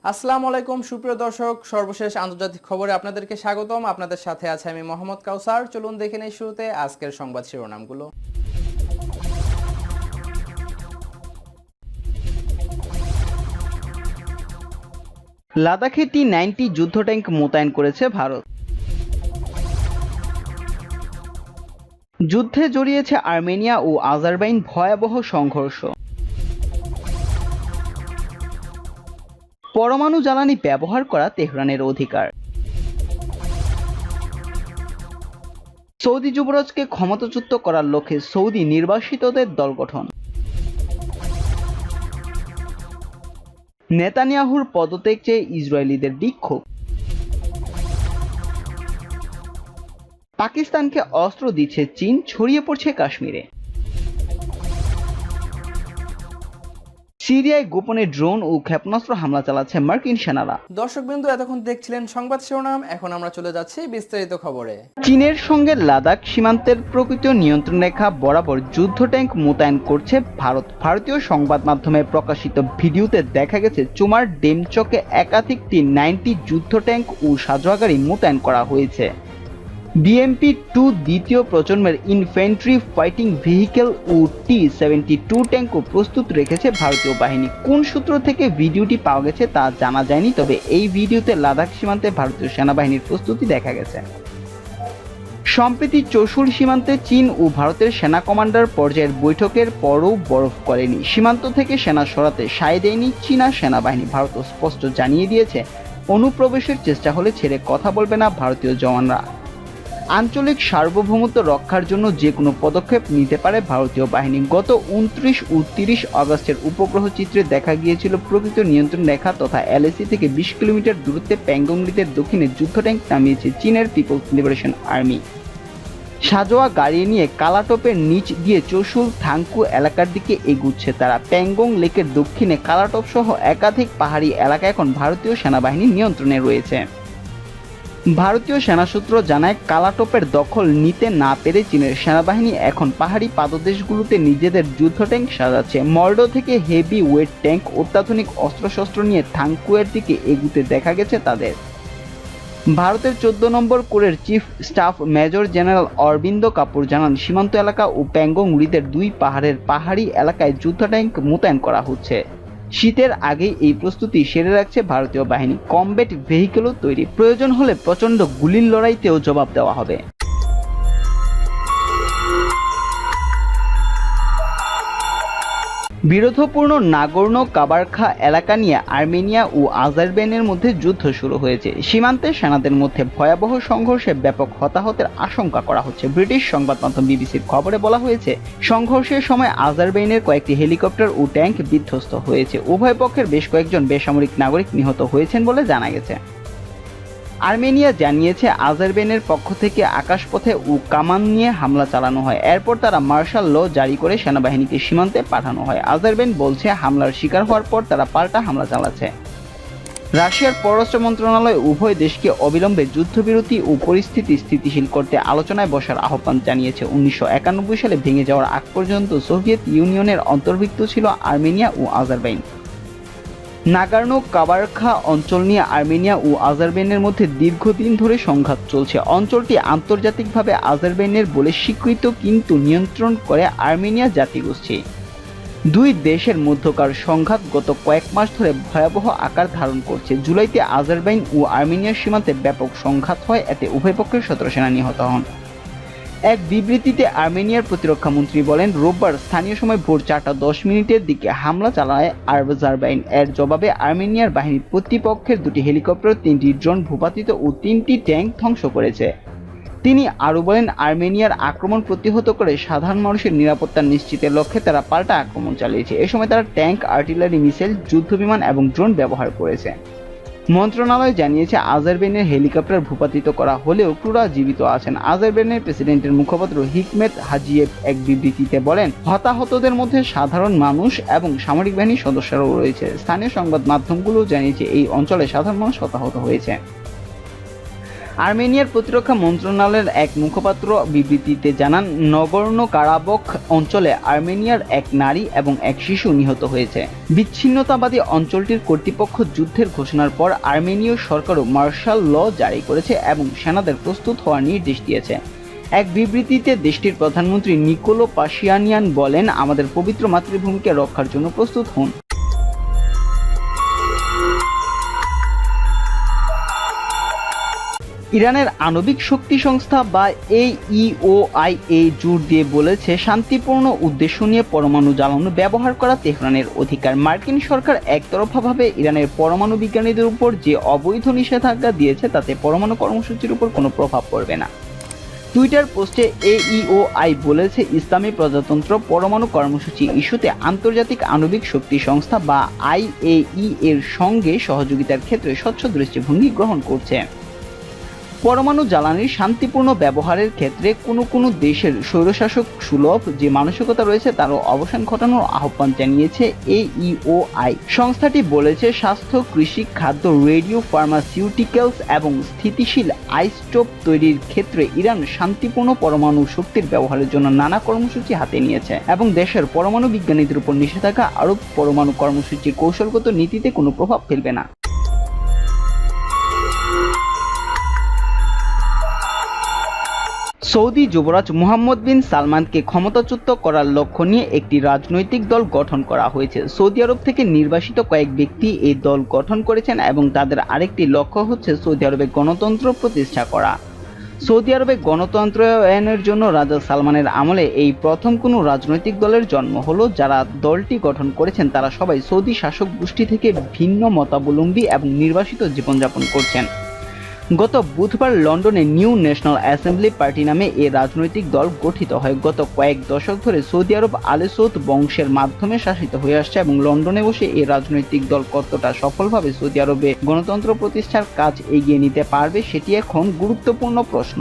আসসালামু আলাইকুম সুপ্রিয় দর্শক, সর্বশেষ আন্তর্জাতিক খবরে আপনাদেরকে স্বাগতম। আপনাদের সাথে আছে আমি মোহাম্মদ কাউসার। চলুন দেখে নেই শুরুতে আজকের সংবাদ শিরোনামগুলো। লাদাখে T-90 যুদ্ধ ট্যাঙ্ক মোতায়েন করেছে ভারত। যুদ্ধে জড়িয়েছে আর্মেনিয়া ও আজারবাইন, ভয়াবহ সংঘর্ষ। পরমাণু জ্বালানি ব্যবহার করা তেহরানের অধিকার। সৌদি যুবরাজকে ক্ষমতাচ্যুত করার লক্ষ্যে সৌদি নির্বাসিতদের দল গঠন। নেতানিয়াহুর পদত্যাগ চেয়ে ইসরায়েলিদের বিক্ষোভ। পাকিস্তানকে অস্ত্র দিচ্ছে চীন, ছড়িয়ে পড়ছে কাশ্মীরে। সিরিয়ায় গোপনে ড্রোন ও ক্ষেপণাস্ত্র হামলা চালাচ্ছে মার্কিন সেনারা। দর্শকবৃন্দ, এতক্ষণ দেখছিলেন সংবাদ শিরোনাম, এখন আমরা চলে যাচ্ছি বিস্তারিত খবরে। চীনের সঙ্গে লাদাখ সীমান্তের প্রকৃত নিয়ন্ত্রণ রেখা বরাবর যুদ্ধ ট্যাঙ্ক মোতায়েন করছে ভারত। ভারতীয় সংবাদ মাধ্যমে প্রকাশিত ভিডিওতে দেখা গেছে চুমার ডেমচকে একাধিক T-90 যুদ্ধ ট্যাঙ্ক ও সাজোয়া গাড়ি মোতায়েন করা হয়েছে। BMP-2 দ্বিতীয় প্রজন্মের ইনফ্যান্ট্রি ফাইটিং ভেহিকেল ও T-72 ট্যাঙ্কও প্রস্তুত রেখেছে ভারতীয় বাহিনী। কোন সূত্র থেকে ভিডিওটি পাওয়া গেছে তা জানা যায়নি, তবে এই ভিডিওতে লাদাখ সীমান্তে ভারতীয় সেনাবাহিনীর প্রস্তুতি দেখা গেছে। সম্প্রতি চৌশুল সীমান্তে চীন ও ভারতের সেনা কমান্ডার পর্যায়ের বৈঠকের পরও বরফ করেনি। সীমান্ত থেকে সেনা সরাতে সায় দেয়নি চীনা সেনাবাহিনী। ভারত স্পষ্ট জানিয়ে দিয়েছে, অনুপ্রবেশের চেষ্টা হলে ছেড়ে কথা বলবে না ভারতীয় জওয়ানরা। আঞ্চলিক সার্বভৌমত্ব রক্ষার জন্য যে কোনো পদক্ষেপ নিতে পারে ভারতীয় বাহিনী। গত 29 ও 30 আগস্টের উপগ্রহ চিত্রে দেখা গিয়েছিল প্রকৃত নিয়ন্ত্রণ রেখা তথা LAC থেকে 20 কিলোমিটার দূরত্বে প্যাংগং হ্রদের দক্ষিণে যুদ্ধ ট্যাঙ্ক নামিয়েছে চীনের পিপলস লিবারেশন আর্মি। সাজোয়া গাড়ি নিয়ে কালাটপের নিচ দিয়ে চৌশুল থাংকু এলাকার দিকে এগুচ্ছে তারা। প্যাংগং লেকের দক্ষিণে কালাটপ সহ একাধিক পাহাড়ি এলাকা এখন ভারতীয় সেনাবাহিনীর নিয়ন্ত্রণে রয়েছে। ভারতীয় সেনা সূত্র জানায়, কালাটপের দখল নিতে না পেরে চীনের সেনাবাহিনী এখন পাহাড়ি পাদদেশগুলোতে নিজেদের যুদ্ধ ট্যাঙ্ক সাজাচ্ছে। মল্ডো থেকে হেভি ওয়েট ট্যাঙ্ক, অত্যাধুনিক অস্ত্রশস্ত্র নিয়ে থাংকুয়ের দিকে এগুতে দেখা গেছে তাদের। ভারতের 14 নম্বর কোরের chief staff major general Arvind Kapoor জানান, সীমান্ত এলাকা ও প্যাংগং হ্রদের দুই পাহাড়ের পাহাড়ি এলাকায় যুদ্ধ ট্যাঙ্ক মোতায়েন করা হচ্ছে। শীতের আগেই এই প্রস্তুতি সেরে রাখছে ভারতীয় বাহিনী। কমব্যাট ভেহিকেলও তৈরি, প্রয়োজন হলে প্রচণ্ড গুলির লড়াইতেও জবাব দেওয়া হবে। বিরোধপূর্ণ নাগর্নো কাবারখা এলাকা নিয়ে আর্মেনিয়া ও আজারবাইনের মধ্যে যুদ্ধ শুরু হয়েছে। সীমান্তে সেনাদের মধ্যে ভয়াবহ সংঘর্ষে ব্যাপক হতাহতের আশঙ্কা করা হচ্ছে। ব্রিটিশ সংবাদ মাধ্যম বিবিসির খবরে বলা হয়েছে, সংঘর্ষের সময় আজারবাইনের কয়েকটি হেলিকপ্টার ও ট্যাঙ্ক বিধ্বস্ত হয়েছে। উভয় পক্ষের বেশ কয়েকজন বেসামরিক নাগরিক নিহত হয়েছেন বলে জানা গেছে। আর্মেনিয়া জানিয়েছে, আজারবাইনের পক্ষ থেকে আকাশপথে ও কামান নিয়ে হামলা চালানো হয়। এরপর তারা মার্শাল ল জারি করে সেনাবাহিনীকে সীমান্তে পাঠানো হয়। আজারবাইন বলছে, হামলার শিকার হওয়ার পর তারা পাল্টা হামলা চালাচ্ছে। রাশিয়ার পররাষ্ট্র মন্ত্রণালয় উভয় দেশকে অবিলম্বে যুদ্ধবিরতি ও পরিস্থিতি স্থিতিশীল করতে আলোচনায় বসার আহ্বান জানিয়েছে। 1991 সালে ভেঙে যাওয়ার আগ পর্যন্ত সোভিয়েত ইউনিয়নের অন্তর্ভুক্ত ছিল আর্মেনিয়া ও আজারবাইন। নাগর্নো কাবারখা অঞ্চল নিয়ে আর্মেনিয়া ও আজারবাইনের মধ্যে দীর্ঘদিন ধরে সংঘাত চলছে। অঞ্চলটি আন্তর্জাতিকভাবে আজারবাইনের বলে স্বীকৃত, কিন্তু নিয়ন্ত্রণ করে আর্মেনিয়া জাতিগোষ্ঠী। দুই দেশের মধ্যকার সংঘাত গত কয়েক মাস ধরে ভয়াবহ আকার ধারণ করছে। জুলাইতে আজারবাইন ও আর্মেনিয়ার সীমান্তে ব্যাপক সংঘাত হয়, এতে উভয় পক্ষের 17 সেনা নিহত হন। এক বিবৃতিতে আর্মেনিয়ার প্রতিরক্ষা মন্ত্রী বলেন, রোববার স্থানীয় সময় ভোর 4:10 দিকে হামলা চালায় আজারবাইন। এর জবাবে আর্মেনিয়ার বাহিনী প্রতিপক্ষের 2টি হেলিকপ্টার, 3টি ড্রোন ভূপাতিত ও 3টি ট্যাঙ্ক ধ্বংস করেছে। তিনি আরও বলেন, আর্মেনিয়ার আক্রমণ প্রতিহত করে সাধারণ মানুষের নিরাপত্তা নিশ্চিতের লক্ষ্যে তারা পাল্টা আক্রমণ চালিয়েছে। এ সময় তারা ট্যাঙ্ক, আর্টিলারি, মিসাইল, যুদ্ধবিমান এবং ড্রোন ব্যবহার করেছে। মন্ত্রণালয় জানিয়েছে, আজারবাইনের হেলিকপ্টার ভূপাতিত করা হলেও ক্রুরা জীবিত আছেন। আজারবাইনের প্রেসিডেন্টের মুখপাত্র হিকমেত হাজিয়েভ এক বিবৃতিতে বলেন, হতাহতদের মধ্যে সাধারণ মানুষ এবং সামরিক বাহিনীর সদস্যরাও রয়েছে। স্থানীয় সংবাদ মাধ্যমগুলো জানিয়েছে, এই অঞ্চলে সাধারণ মানুষ হতাহত হয়েছে। আর্মেনিয়ার প্রতিরক্ষা মন্ত্রণালয়ের এক মুখপাত্র বিবৃতিতে জানান, নগর্নো কারাবাখ অঞ্চলে আর্মেনিয়ার এক নারী এবং এক শিশু নিহত হয়েছে। বিচ্ছিন্নতাবাদী অঞ্চলটির কর্তৃপক্ষ যুদ্ধের ঘোষণার পর আর্মেনীয় সরকারও মার্শাল ল জারি করেছে এবং সেনাদের প্রস্তুত হওয়ার নির্দেশ দিয়েছে। এক বিবৃতিতে দেশটির প্রধানমন্ত্রী নিকোলো পাশিয়ানিয়ান বলেন, আমাদের পবিত্র মাতৃভূমিকে রক্ষার জন্য প্রস্তুত হন। ইরানের আণবিক শক্তি সংস্থা বা এইইওআইএ জোর দিয়ে বলেছে, শান্তিপূর্ণ উদ্দেশ্য নিয়ে পরমাণু জ্বালানো ব্যবহার করা তেহরানের অধিকার। মার্কিন সরকার একতরফাভাবে ইরানের পরমাণু বিজ্ঞানীদের উপর যে অবৈধ নিষেধাজ্ঞা দিয়েছে তাতে পরমাণু কর্মসূচির উপর কোনো প্রভাব পড়বে না। টুইটার পোস্টে এইইওআই বলেছে, ইসলামী প্রজাতন্ত্র পরমাণু কর্মসূচি ইস্যুতে আন্তর্জাতিক আণবিক শক্তি সংস্থা বা আইএই এর সঙ্গে সহযোগিতার ক্ষেত্রে স্বচ্ছ দৃষ্টিভঙ্গি গ্রহণ করছে। পরমাণু জ্বালানির শান্তিপূর্ণ ব্যবহারের ক্ষেত্রে কোনো দেশের স্বৈরশাসক সুলভ যে মানসিকতা রয়েছে তারও অবসান ঘটানোর আহ্বান জানিয়েছে এইইওআই। সংস্থাটি বলেছে, স্বাস্থ্য, কৃষি, খাদ্য, রেডিও ফার্মাসিউটিক্যালস এবং স্থিতিশীল আইসোটোপ তৈরির ক্ষেত্রে ইরান শান্তিপূর্ণ পরমাণু শক্তির ব্যবহারের জন্য নানা কর্মসূচি হাতে নিয়েছে এবং দেশের পরমাণু বিজ্ঞানীদের উপর নিষেধাজ্ঞা আরোপ পরমাণু কর্মসূচির কৌশলগত নীতিতে কোনো প্রভাব ফেলবে না। সৌদি যুবরাজ মুহাম্মদ বিন সালমানকে ক্ষমতাচ্যুত করার লক্ষ্য নিয়ে একটি রাজনৈতিক দল গঠন করা হয়েছে। সৌদি আরব থেকে নির্বাসিত কয়েক ব্যক্তি এই দল গঠন করেছেন এবং তাদের আরেকটি লক্ষ্য হচ্ছে সৌদি আরবে গণতন্ত্র প্রতিষ্ঠা করা। সৌদি আরবে গণতন্ত্রায়নের জন্য রাজা সালমানের আমলে এই প্রথম কোনো রাজনৈতিক দলের জন্ম হলো। যারা দলটি গঠন করেছেন তারা সবাই সৌদি শাসক গোষ্ঠী থেকে ভিন্ন মতাবলম্বী এবং নির্বাসিত জীবনযাপন করছেন। গত বুধবার লন্ডনে নিউ ন্যাশনাল অ্যাসেম্বলি পার্টি নামে এই রাজনৈতিক দল গঠিত হয়। গত কয়েক দশক ধরে সৌদি আরব আলে সৌদ বংশের মাধ্যমে শাসিত হয়ে আসছে এবং লন্ডনে বসে এই রাজনৈতিক দল কতটা সফলভাবে সৌদি আরবে গণতন্ত্র প্রতিষ্ঠার কাজ এগিয়ে নিতে পারবে সেটি এখন গুরুত্বপূর্ণ প্রশ্ন।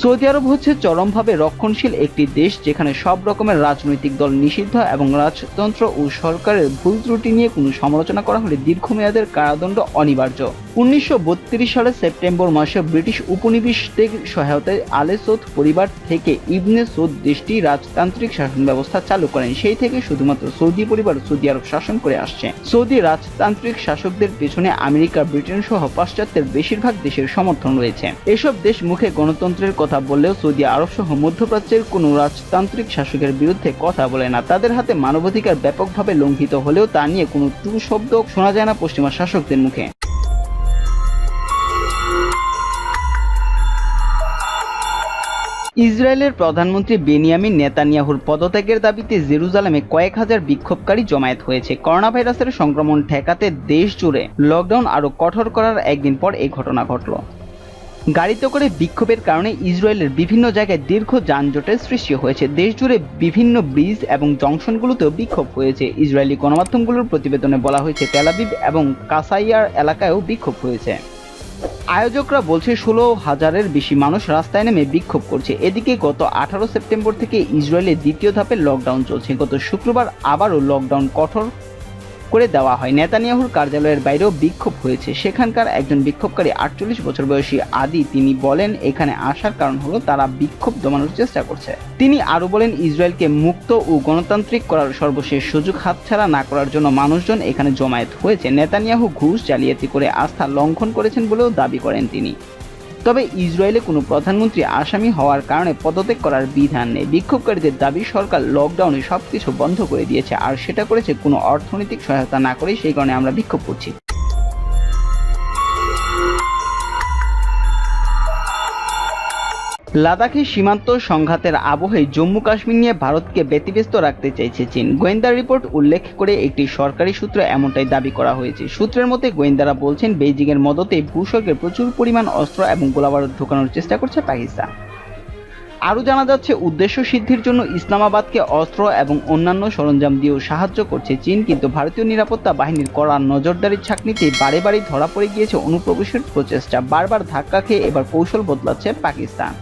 সৌদি আরব হচ্ছে চরমভাবে রক্ষণশীল একটি দেশ, যেখানে সব রকমের রাজনৈতিক দল নিষিদ্ধ এবং রাজতন্ত্র ও সরকারের ভুল ত্রুটি নিয়ে কোনো সমালোচনা করা হলে দীর্ঘমেয়াদের কারাদণ্ড অনিবার্য। 1932 সালের সেপ্টেম্বর মাসে ব্রিটিশ উপনিবেশিকদের সহায়তায় আলে সৌদ পরিবার থেকে ইবনে সৌদ দেশটি রাজতান্ত্রিক শাসন ব্যবস্থা চালু করেন। সেই থেকে শুধুমাত্র সৌদি পরিবার সৌদি আরব শাসন করে আসছে। সৌদি রাজতান্ত্রিক শাসকদের পেছনে আমেরিকা, ব্রিটেন সহ পাশ্চাত্যের বেশিরভাগ দেশের সমর্থন রয়েছে। এসব দেশ মুখে গণতন্ত্রের কথা বললেও সৌদি আরব সহ মধ্যপ্রাচ্যের কোনো রাজতান্ত্রিক শাসকের বিরুদ্ধে কথা বলে না। তাদের হাতে মানবাধিকার ব্যাপকভাবে লঙ্ঘিত হলেও তা নিয়ে কোনো টু শব্দ শোনা যায় না পশ্চিমা শাসকদের মুখে। ইসরায়েলের প্রধানমন্ত্রী বেনিয়ামিন নেতানিয়াহুর পদত্যাগের দাবিতে জেরুজালেমে কয়েক হাজার বিক্ষোভকারী জমায়েত হয়েছে। করোনা ভাইরাসের সংক্রমণ ঠেকাতে দেশ জুড়ে লকডাউন আরও কঠোর করার একদিন পর এই ঘটনা ঘটল। গাড়িতে করে বিক্ষোভের কারণে ইসরায়েলের বিভিন্ন জায়গায় দীর্ঘ যানজটের সৃষ্টি হয়েছে। দেশ জুড়ে বিভিন্ন ব্রিজ এবং জংশনগুলোতেও বিক্ষোভ হয়েছে। ইসরায়েলি গণমাধ্যমগুলোর প্রতিবেদনে বলা হয়েছে, তেল আবিব এবং কাসাইয়ার এলাকায়ও বিক্ষোভ হয়েছে। আয়োজকরা বলছে 16,000-এর বেশি মানুষ রাস্তায় নেমে বিক্ষোভ করছে। এদিকে গত 18 সেপ্টেম্বর থেকে ইসরায়েলের দ্বিতীয় ধাপের লকডাউন চলছে। গত শুক্রবার আবারও লকডাউন কঠোর করে দেওয়া হয়। নেতানিয়াহুর কার্যালয়ের বাইরেও বিক্ষোভ হয়েছে। সেখানকার একজন বিক্ষোভকারী 48 বছর বয়সী আদি, তিনি বলেন, এখানে আসার কারণ হলো তারা বিক্ষোভ দমানোর চেষ্টা করছে। তিনি আরো বলেন, ইসরায়েলকে মুক্ত ও গণতান্ত্রিক করার সর্বশেষ সুযোগ হাতছাড়া না করার জন্য মানুষজন এখানে জমায়েত হয়েছে। নেতানিয়াহু ঘুষ জালিয়াতি করে আস্থা লঙ্ঘন করেছেন বলেও দাবি করেন তিনি। তবে ইসরায়েলে কোনো প্রধানমন্ত্রী আসামি হওয়ার কারণে পদত্যাগ করার বিধান নেই। বিক্ষোভকারীদের দাবি, সরকার লকডাউনে সবকিছু বন্ধ করে দিয়েছে, আর সেটা করেছে কোনো অর্থনৈতিক সহায়তা না করে। সেই কারণে আমরা বিক্ষোভ করছি। লাদাখে সীমান্ত সংঘাতের আবহে জম্মু কাশ্মীর নিয়ে ভারতকে ব্যতিব্যস্ত রাখতে চাইছে চীন। গোয়েন্দা রিপোর্ট উল্লেখ করে একটি সরকারি সূত্রে এমনটাই দাবি করা হয়েছে। সূত্রের মতে গোয়েন্দারা বলছেন, বেইজিংয়ের মদতে ভূস্বর্গে প্রচুর পরিমাণ অস্ত্র এবং গোলাবারুদ ঢোকানোর চেষ্টা করছে পাকিস্তান। আরও জানা যাচ্ছে, উদ্দেশ্য সিদ্ধির জন্য ইসলামাবাদকে অস্ত্র এবং অন্যান্য সরঞ্জাম দিয়েও সাহায্য করছে চীন। কিন্তু ভারতীয় নিরাপত্তা বাহিনীর কড়া নজরদারির ছাঁকনিতে বারে বারে ধরা পড়ে গিয়েছে অনুপ্রবেশের প্রচেষ্টা। বারবার ধাক্কা খেয়ে এবার কৌশল বদলাচ্ছে পাকিস্তান।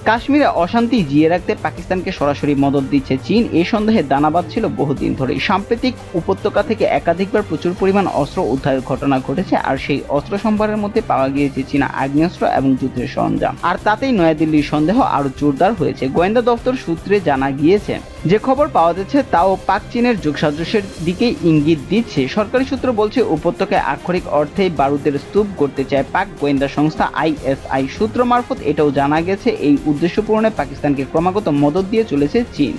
কাশ্মীরে অশান্তি জিয়ে রাখতে পাকিস্তানকে সরাসরি মদদ দিচ্ছে চীন, এই সন্দেহে দানা বাঁধছিল বহুদিন ধরেই। সাম্প্রতিক উপত্যকা থেকে একাধিকবার প্রচুর পরিমাণ অস্ত্র উদ্ধারের ঘটনা ঘটেছে, আর সেই অস্ত্র সম্ভারের মধ্যে পাওয়া গিয়েছে চীনা আগ্নেয়াস্ত্র এবং যুদ্ধের সরঞ্জাম। আর তাতেই নয়াদিল্লির সন্দেহ আরো জোরদার হয়েছে। গোয়েন্দা দপ্তর সূত্রে জানা গিয়েছে, যে খবর পাওয়া যাচ্ছে তাও পাক চীনের যোগসাজশের দিকেই ইঙ্গিত দিচ্ছে। সরকারি সূত্র বলছে, উপত্যকায় আক্ষরিক অর্থেই বারুদের স্তূপ করতে চায় পাক গোয়েন্দা সংস্থা ISI। সূত্র মারফত এটাও জানা গেছে, এই উদ্দেশ্য পূরণে পাকিস্তানকে ক্রমাগত মদদ দিয়ে চলেছে চীন।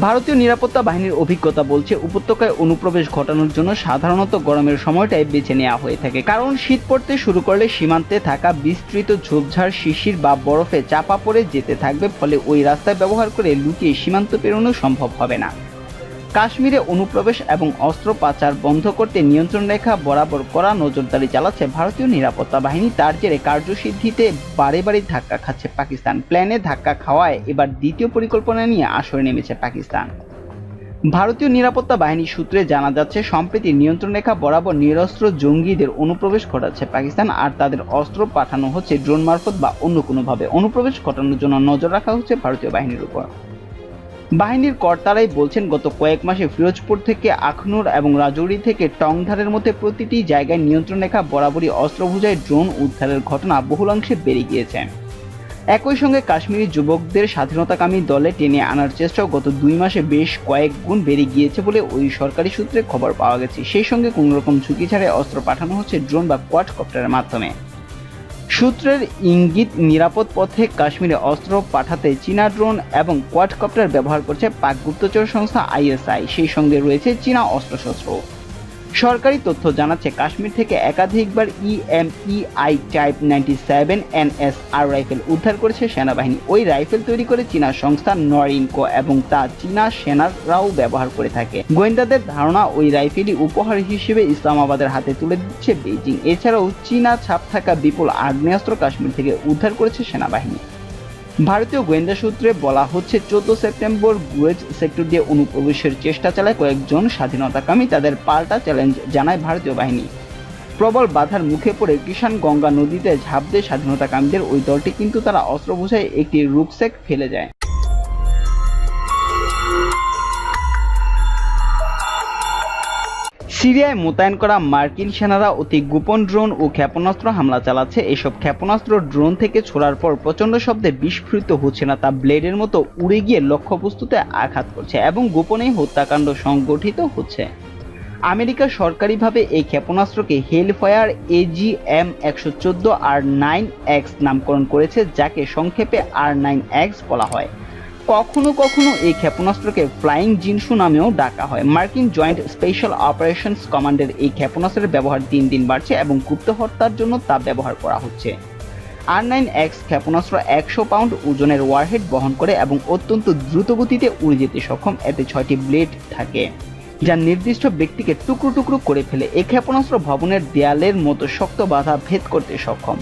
ভারতীয় নিরাপত্তা বাহিনীর অভিজ্ঞতা বলছে, উপত্যকায় অনুপ্রবেশ ঘটানোর জন্য সাধারণত গরমের সময়টাই বেছে নেওয়া হয়ে থাকে, কারণ শীত পড়তে শুরু করলে সীমান্তে থাকা বিস্তৃত ঝোপঝাড় শিশির বা বরফে চাপা পড়ে যেতে থাকবে, ফলে ওই রাস্তায় ব্যবহার করে লুকিয়ে সীমান্ত পেরোনো সম্ভব হবে না। কাশ্মীরে অনুপ্রবেশ এবং অস্ত্র পাচার বন্ধ করতে নিয়ন্ত্রণ রেখা বরাবর কড়া নজরদারি চালাচ্ছে ভারতীয় নিরাপত্তা বাহিনী। তার জেরে কার্যসিদ্ধিতে বারে বারে ধাক্কা খাচ্ছে পাকিস্তান। প্ল্যানে ধাক্কা খাওয়ায় এবার দ্বিতীয় পরিকল্পনা নিয়ে আসরে নেমেছে পাকিস্তান। ভারতীয় নিরাপত্তা বাহিনী সূত্রে জানা যাচ্ছে, সম্প্রতি নিয়ন্ত্রণ রেখা বরাবর নিরস্ত্র জঙ্গিদের অনুপ্রবেশ ঘটাচ্ছে পাকিস্তান, আর তাদের অস্ত্র পাঠানো হচ্ছে ড্রোন মারফত বা অন্য কোনোভাবে। অনুপ্রবেশ ঘটানোর জন্য নজর রাখা হচ্ছে ভারতীয় বাহিনীর উপর। বাহিনীর কর্তারাই বলছেন, গত কয়েক মাসে ফিরোজপুর থেকে আখনুর এবং রাজৌরি থেকে টংধারের মধ্যে প্রতিটি জায়গায় নিয়ন্ত্রণ রেখা বরাবরই অস্ত্রবোঝাই ড্রোন উদ্ধারের ঘটনা বহুলাংশে বেড়ে গিয়েছে। একই সঙ্গে কাশ্মীরি যুবকদের স্বাধীনতাকামী দলে টেনে আনার চেষ্টাও গত 2 মাসে বেশ কয়েক গুণ বেড়ে গিয়েছে বলে ওই সরকারি সূত্রে খবর পাওয়া গেছে। সেই সঙ্গে কোনো রকম ঝুঁকি ছাড়াই অস্ত্র পাঠানো হচ্ছে ড্রোন বা কোয়াডকপ্টারের মাধ্যমে। সূত্রের ইঙ্গিত, নিরাপদ পথে কাশ্মীরে অস্ত্র পাঠাতে চীনা ড্রোন এবং কোয়াডকপ্টার ব্যবহার করছে পাক গুপ্তচর সংস্থা ISI। সেই সঙ্গে রয়েছে চীনা অস্ত্রশস্ত্র। সরকারি তথ্য জানাচ্ছে, কাশ্মীর থেকে একাধিকবার EMEI টাইপ 97 NSR রাইফেল উদ্ধার করেছে সেনাবাহিনী। ওই রাইফেল তৈরি করে চীনা সংস্থা নরিনকো, এবং তা চীনা সেনারাও ব্যবহার করে থাকে। গোয়েন্দাদের ধারণা, ওই রাইফেলই উপহার হিসেবে ইসলামাবাদের হাতে তুলে দিচ্ছে বেইজিং। এছাড়াও চীনা ছাপ থাকা বিপুল আগ্নেয়াস্ত্র কাশ্মীর থেকে উদ্ধার করেছে সেনাবাহিনী। ভারতীয় গোয়েন্দা সূত্রে বলা হচ্ছে, 14 সেপ্টেম্বর গুরেজ সেক্টর দিয়ে অনুপ্রবেশের চেষ্টা চালায় কয়েকজন স্বাধীনতাকামী। তাদের পাল্টা চ্যালেঞ্জ জানায় ভারতীয় বাহিনী। প্রবল বাধার মুখে পড়ে কিষান গঙ্গা নদীতে ঝাঁপ দেয় স্বাধীনতাকামীদের ওই দলটি, কিন্তু তারা অস্ত্র বোঝাই একটি রুকস্যাক ফেলে যায়। সিরিয়ায় মোতায়েন করা মার্কিন সেনারা অতি গোপন ড্রোন ও ক্ষেপণাস্ত্র হামলা চালাচ্ছে। এসব ক্ষেপণাস্ত্র ড্রোন থেকে ছোড়ার পর প্রচণ্ড শব্দে বিস্ফোরিত হচ্ছে না, তা ব্লেডের মতো উড়ে গিয়ে লক্ষ্যবস্তুতে আঘাত করছে এবং গোপনেই হত্যাকাণ্ড সংগঠিত হচ্ছে। আমেরিকা সরকারিভাবে এই ক্ষেপণাস্ত্রকে হেলফায়ার AGM-114 R9X নামকরণ করেছে, যাকে সংক্ষেপে R9X বলা হয়। কখনো কখনো এই ক্ষেপণাস্ত্রকে ফ্লাইং জিনসু নামেও ডাকা হয়। মার্কিন জয়েন্ট স্পেশাল অপারেশনস কমান্ডের এই ক্ষেপণাস্ত্রের ব্যবহার দিন দিন বাড়ছে এবং গুপ্ত হত্যার জন্য তা ব্যবহার করা হচ্ছে। R9X ক্ষেপণাস্ত্র 100 পাউন্ড ওজনের ওয়ারহেড বহন করে এবং অত্যন্ত দ্রুত গতিতে উড়ে যেতে সক্ষম। এতে 6টি ব্লেড থাকে, যা নির্দিষ্ট ব্যক্তিকে টুকরো টুকরো করে ফেলে। এই ক্ষেপণাস্ত্র ভবনের দেয়ালের মতো শক্ত বাধা ভেদ করতে সক্ষম।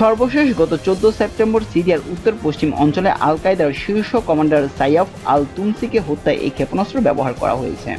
সর্বশেষ গত 14 সেপ্টেম্বর সিরিয়ার উত্তর পশ্চিম অঞ্চলে আল কায়দার শীর্ষ কমান্ডার সাইফ আল-তুমসিকে হত্যায় এই ক্ষেপণাস্ত্র ব্যবহার করা হয়েছে।